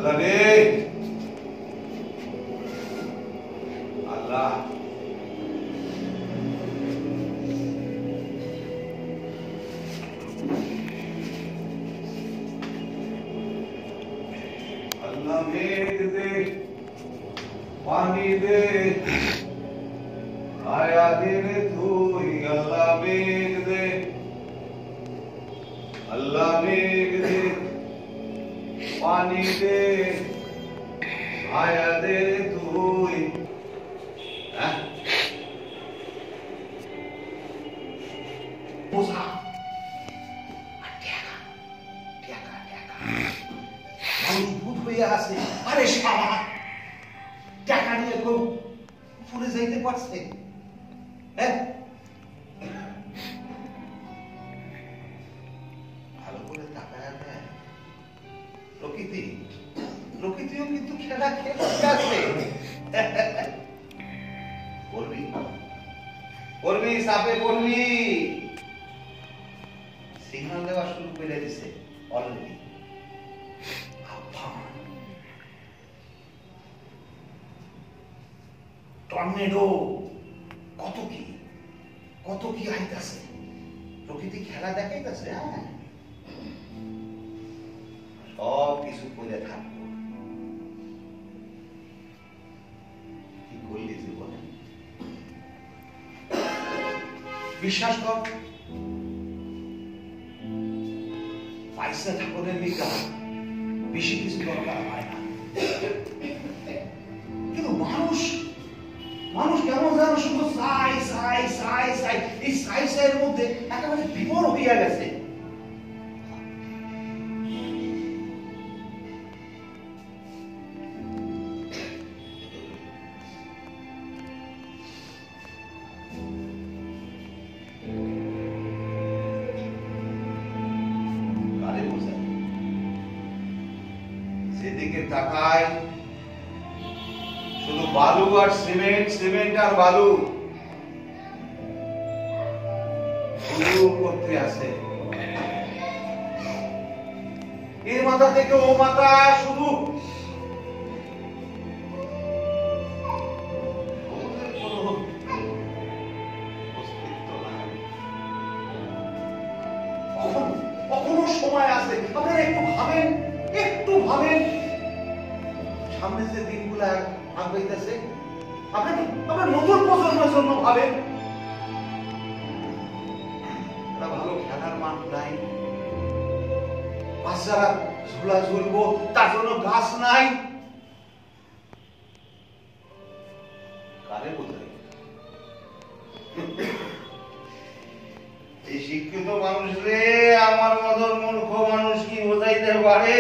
আল্লাহ রে আল্লাহ আল্লাহ মেঘ দে পানি দে আয়া দিন তুই আল্লাহ মেঘ দে আল্লাহ মেঘ দে পানি দে আয়া দে তুই মোজা ভূত হইয়া আছে। আরে শালা টাকা নিয়ে কেউ উপরে যাইতে পারছে? হ্যাঁ, ভালো করে তাকায় দেয়। প্রকৃতিও কিন্তু খেলা খেলতে আছে। করবি সাপে করবি সিগন্যাল দেওয়া শুরু করে দিছে অলরেডি। টর্নেডো কত কি আইতাছে। প্রকৃতি খেলা দেখাইতেছে। হ্যাঁ, সব কিছু করে থাকবো। কি করলি জীবনে? বিশ্বাস কর, পয়সা ঠাকুরের লিখা বেশি কিছু দরকার হয় না। কিন্তু মানুষ কেমন যেন শুধু সাই এই সাইয়ের মধ্যে একেবারে বিপর হইয়া গেছে। সেদিকে তাকায় শুধু বালু আর সিমেন্ট আর বালু শুরু করতে আছে। এই মাথা থেকে ও মাথা শুধু কখনো সময় আছে। আপনারা একটু ভাবেন সামনে যে দিনগুলা আগাইতেছে, আপনার নতুন প্রজন্মের জন্য ভাবেন। ভালো খেলার মাঠ নাই, বাচ্চারা ঝুলা ঝুলবো তার জন্য গাছ নাই। কারে বোঝাই? এই শিক্ষিত মানুষ রে আমার মতন মূর্খ মানুষ কি বোঝাইতে পারে?